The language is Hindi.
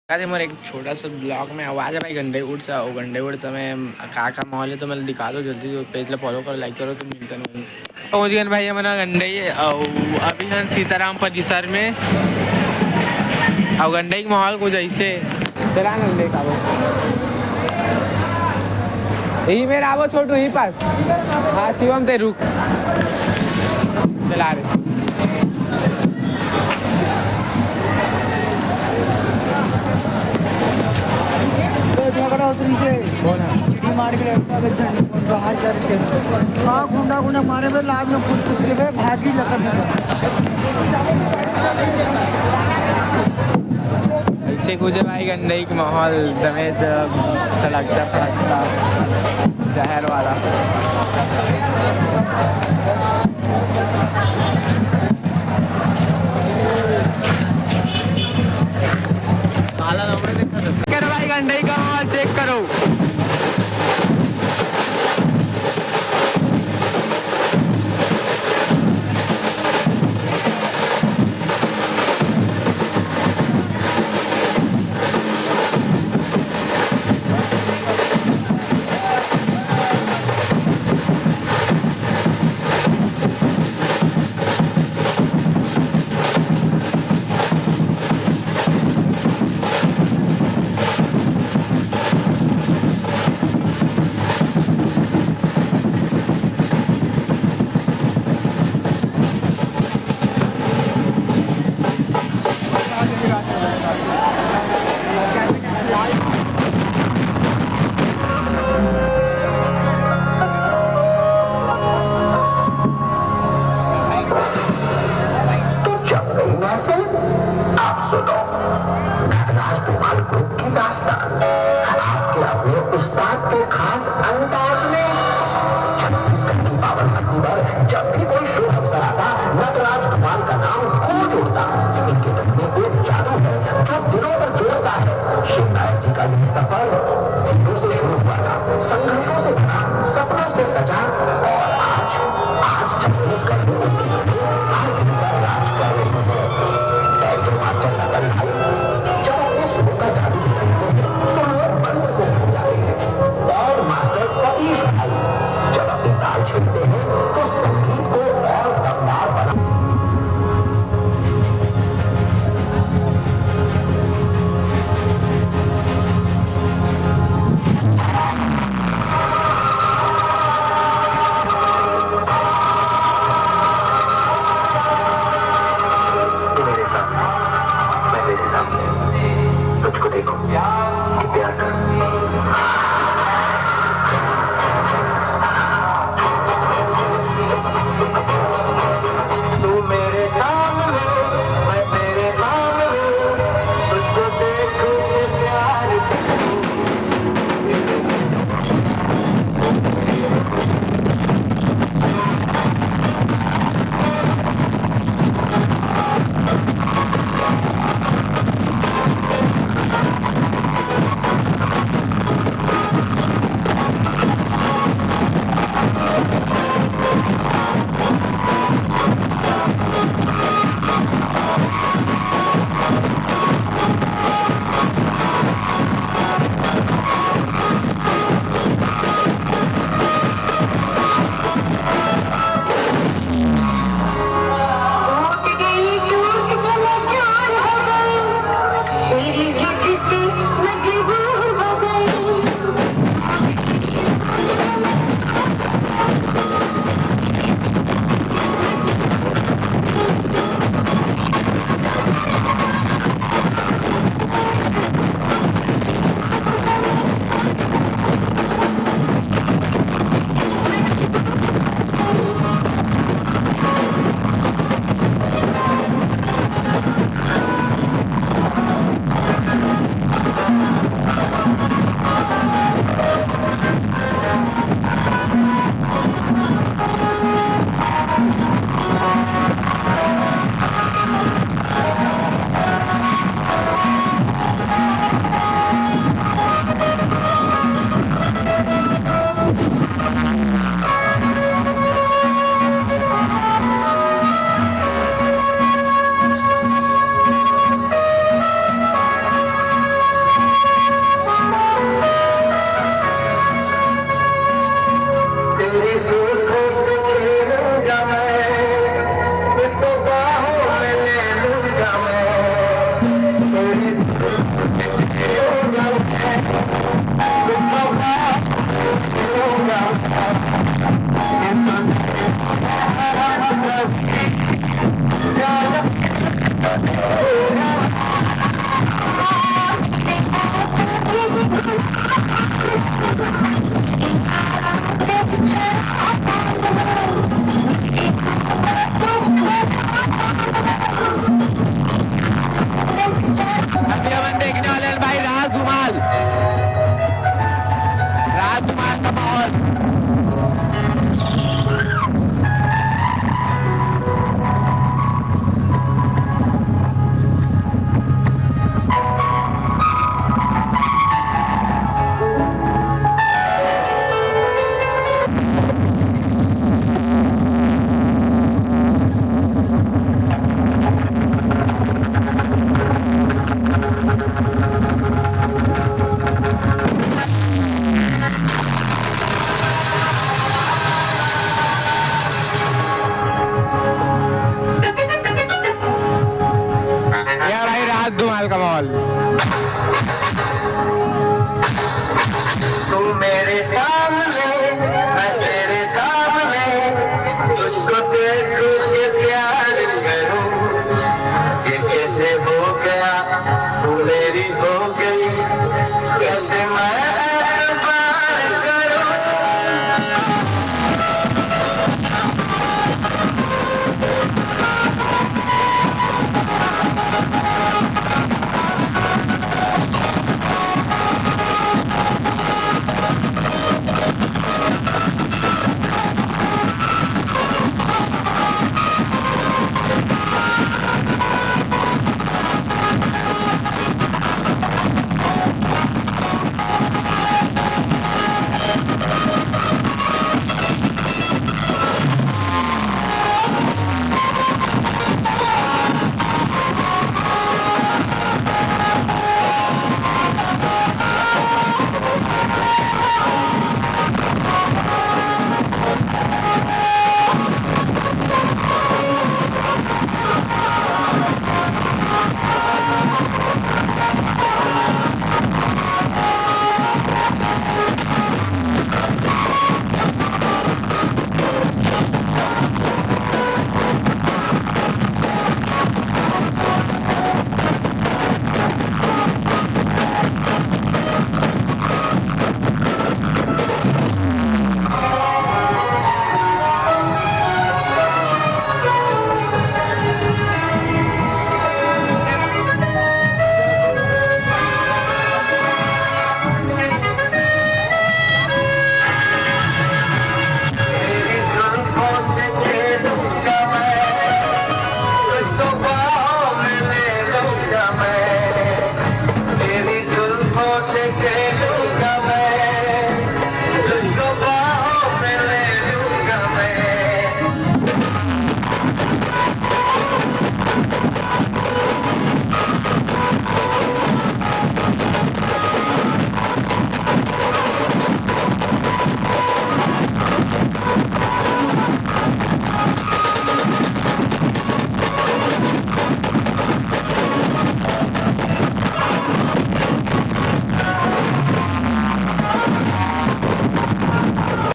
अरे मेरे एक छोटा सा ब्लॉग में आवाज़ है भाई गंडे उड़ मैं का मॉल है तो मैं दिखा दो जल्दी जो पेज फॉलो करो लाइक करो तो मिलता नहीं पहुँच गए भाई हमारा गंडे अभी हम सीताराम परिसर में अब गंडे के माहौल कुछ ऐसे चला ना ले का यही मेरा आवो छोटू यही पास हाँ शिवम ते रुक चला रहे झगड़ा उतरी से कौन है डी मार के बाहर जा रहे थे गुंडा गुंडा मारे में लाद में कुछ कुछ के भागी लकर ऐसे कुछ है भाई गंडे का माहौल समेत सड़कता फड़कता शहर वाला भाई गंडे का माहौल चेक करो यार भाई रात धुमाल का माहौल। तू मेरे सामने मैं तेरे सामने तुझको देखूं के प्यार करूं ये कैसे हो गया तू मेरी हो गई कैसे मैं